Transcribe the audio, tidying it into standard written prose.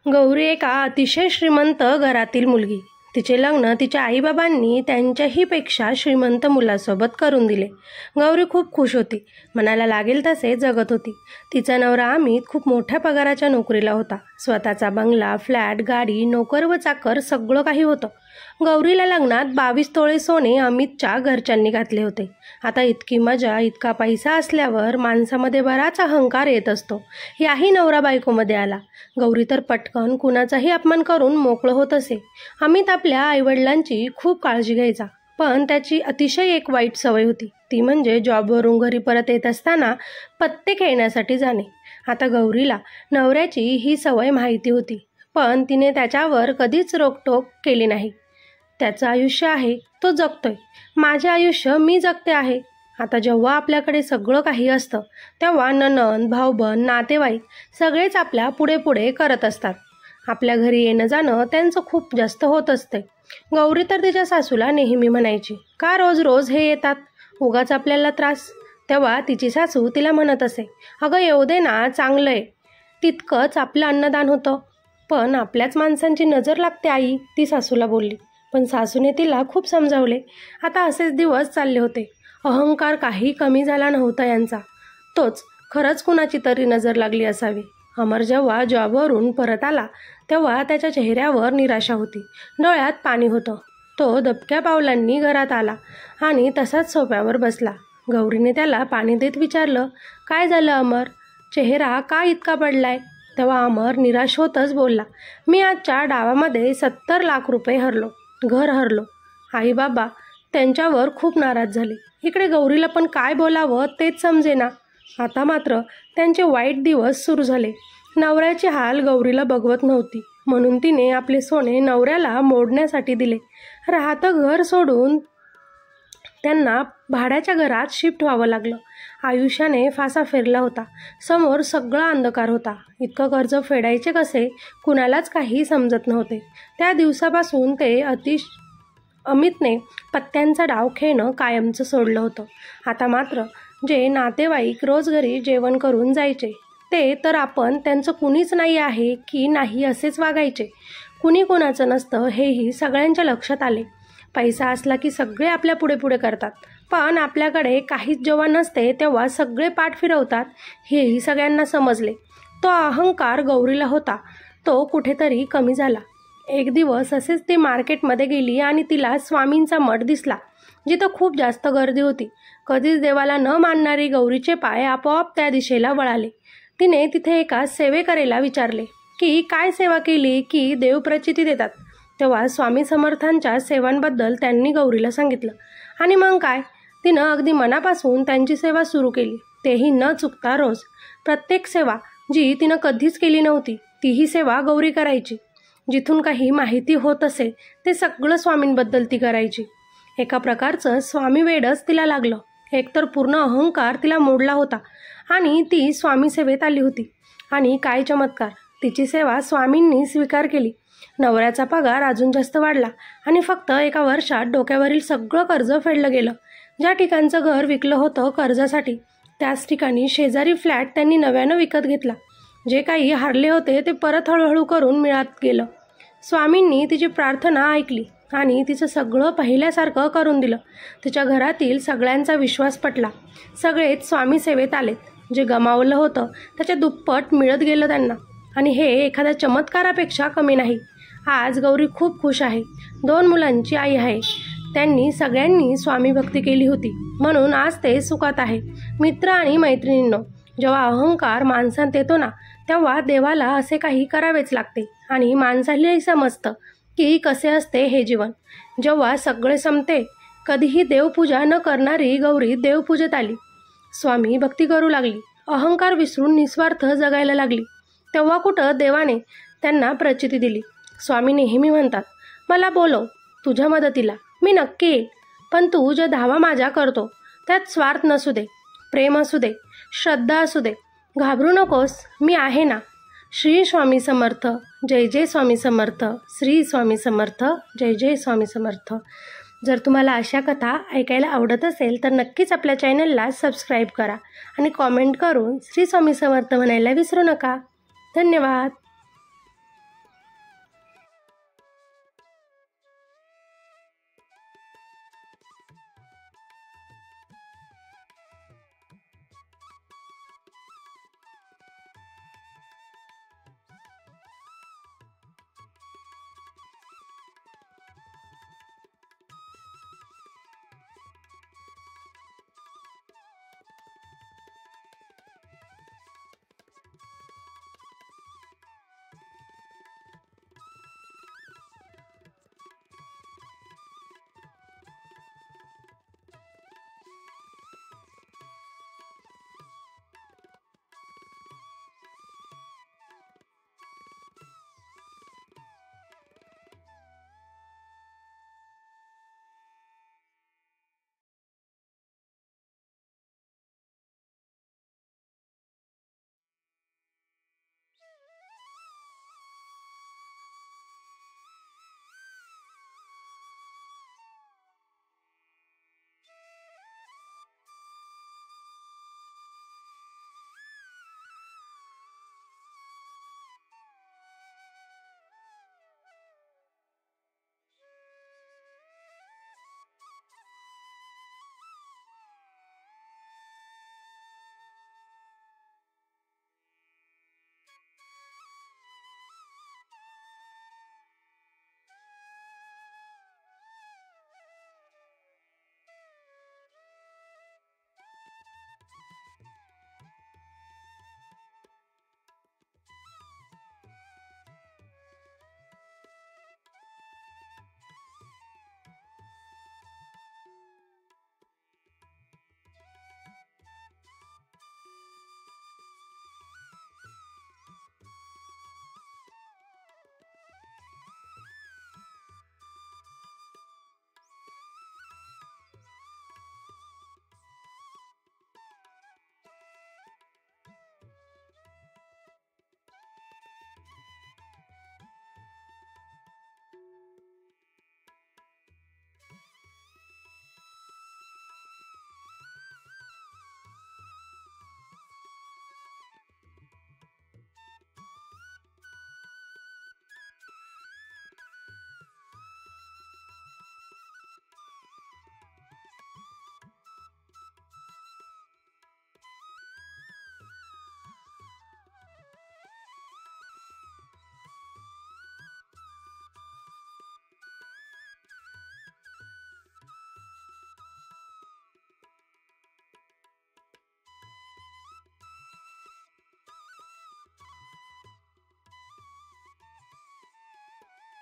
गौरी एका अतिशय श्रीमंत घरातील मुलगी. तिचे लग्न तिच्या आईबाबांनी त्यांच्याही पेक्षा श्रीमंत मुलासोबत करून दिले. गौरी खूप खुश होती. मनाला लागेल तसे जगत होती. तिचा नवरा अमित खूप मोठ्या पगाराच्या नोकरीला होता. स्वतःचा बंगला, फ्लॅट, गाडी, नोकर व चाकर सगळं काही होतं. गौरीला लग्नात 22 तोळे सोने अमितच्या घरच्यांनी घातले होते. आता इतकी मजा, इतका पैसा असल्यावर माणसामध्ये बराच अहंकार येत असतो. याही नवरा बायकोमध्ये आला. गौरी तर पटकन कुणाचाही अपमान करून मोकळं होत असे. अमित आपल्या आईवडिलांची खूप काळजी घ्यायचा, पण त्याची अतिशय एक वाईट सवय होती. ती म्हणजे जॉबवरून घरी परत येत असताना पत्ते खेळण्यासाठी जाणे. आता गौरीला नवऱ्याची ही सवय माहिती होती, पण तिने त्याच्यावर कधीच रोकटोक केली नाही. त्याचं आयुष्य आहे, तो जगतोय. माझे आयुष्य मी जगते आहे. आता जेव्हा आपल्याकडे सगळं काही असतं तेव्हा नणंद, भाऊबंद, नातेवाईक सगळेच आपल्या पुढे पुढे करत असतात. आपल्या घरी येणं जाणं त्यांचं खूप जास्त होत असते. गौरी तर तिच्या सासूला नेहमी म्हणायची, का रोज रोज हे येतात, उगाच आपल्याला त्रास. तेव्हा तिची सासू तिला म्हणत असे, अगं येऊ दे ना, चांगलं आहे. तितकंच आपलं अन्नदान होतं. पण आपल्याच माणसांची नजर लागते आई, ती सासूला बोलली. पण सासूने तिला खूप समजावले. आता असेच दिवस चालले होते. अहंकार काही कमी झाला नव्हता यांचा. तोच खरंच कुणाची तरी नजर लागली असावी. अमर जेव्हा जॉबवरून परत आला तेव्हा त्याच्या चेहऱ्यावर निराशा होती. डोळ्यात पाणी होतं. तो दबक्या पावलांनी घरात आला आणि तसाच सोफ्यावर बसला. गौरीने त्याला पाणी देत विचारलं, काय झालं अमर, चेहरा का इतका पडलाय? तेव्हा अमर निराश होतच बोलला, मी आजच्या डावामध्ये 70 लाख रुपये हरलो, घर हरलो. आई बाबा त्यांच्यावर खूप नाराज झाले. इकडे गौरीला पण काय बोलावं तेच समजेना. आता मात्र त्यांचे वाईट दिवस सुरू झाले. नवऱ्याची हाल गौरीला बघवत नव्हती, म्हणून तिने आपले सोने नवऱ्याला मोडण्यासाठी दिले. राहतं घर सोडून त्यांना भाड्याच्या घरात शिफ्ट व्हावं लागलं. आयुष्याने फासा फेरला होता. समोर सगळा अंधकार होता. इतकं कर्ज फेडायचे कसे कुणालाच काही समजत नव्हते. त्या दिवसापासून अमितने पत्त्यांचा डाव खेळणं कायमचं सोडलं होतं. आता मात्र जे नातेवाईक रोज घरी जेवण करून जायचे ते तर आपण त्यांचं कुणीच नाही आहे की नाही असेच वागायचे. कुणी कोणाचं नसतं हेही सगळ्यांच्या लक्षात आले. पैसा असला की सगळे आपल्या पुढे पुढे करतात, पण आपल्याकडे काहीच जेव्हा नसते तेव्हा सगळे पाठ फिरवतात हेही सगळ्यांना समजले. तो अहंकार गौरीला होता तो कुठेतरी कमी झाला. एक दिवस असेच ती मार्केटमध्ये गेली आणि तिला स्वामींचा मठ दिसला, जिथं खूप जास्त गर्दी होती. कधीच देवाला न मानणारी गौरीचे पाय आपोआप त्या दिशेला वळाले. तिने तिथे एका सेवेकरेला विचारले की काय सेवा केली की देव प्रचिती देतात. तेव्हा स्वामी समर्थांच्या सेवांबद्दल त्यांनी गौरीला सांगितलं आणि मग काय, तिनं अगदी मनापासून त्यांची सेवा सुरू केली. तेही न चुकता रोज. प्रत्येक सेवा जी तिनं कधीच केली नव्हती तीही सेवा गौरी करायची. जिथून काही माहिती होत असे ते सगळं स्वामींबद्दल ती करायची. एका प्रकारचं स्वामी वेडच तिला लागलं. एकतर पूर्ण अहंकार तिला मोडला होता आणि ती स्वामी सेवेत आली होती. आणि काय चमत्कार, तिची सेवा स्वामींनी स्वीकार केली. नवऱ्याचा पगार अजून जास्त वाढला आणि फक्त एका वर्षात डोक्यावरील सगळं कर्ज फेडलं गेलं. ज्या ठिकाणचं घर विकलं होतं कर्जासाठी त्याच ठिकाणी शेजारी फ्लॅट त्यांनी नव्यानं विकत घेतला. जे काही हारले होते ते परत हळूहळू करून मिळत गेलं. स्वामींनी तिची प्रार्थना ऐकली आणि तिचं सगळं पहिल्यासारखं करून दिलं. तिच्या घरातील सगळ्यांचा विश्वास पटला. सगळेच स्वामी सेवेत आलेत. जे गमावलं होतं त्याच्या दुप्पट मिळत गेलं त्यांना. आणि हे एखाद्या चमत्कारापेक्षा कमी नाही. आज गौरी खूप खुश आहे. 2 मुलांची आई आहे. त्यांनी सगळ्यांनी स्वामी भक्ती केली होती म्हणून आज ते सुखात आहे. मित्र आणि मैत्रिणींनो, जेव्हा अहंकार माणसात येतो ना तेव्हा देवाला असे काही करावेच लागते आणि माणसालाही समजतं की कसे असते हे जीवन. जेव्हा सगळे संपते, कधीही देवपूजा न करणारी गौरी देवपूजेत आली. स्वामी भक्ती करू लागली. अहंकार विसरून निस्वार्थ जगायला लागली. तेव्हा कुठं देवाने त्यांना प्रचिती दिली. स्वामी नेहमी म्हणतात, मला बोलव तुझ्या मदतीला, मी नक्की येईल. पण तू जो धावा माझा करतो त्यात स्वार्थ नसू दे, प्रेम असू दे, श्रद्धा असू दे, घाबरू नकोस, मी आहे ना. श्री स्वामी समर्थ. जय जय स्वामी समर्थ. श्री स्वामी समर्थ. जय जय स्वामी समर्थ. जर तुम्हाला अशा कथा ऐकायला आवडत असेल तर नक्कीच आपल्या चॅनलला सबस्क्राईब करा आणि कॉमेंट करून श्री स्वामी समर्थ म्हणायला विसरू नका. धन्यवाद.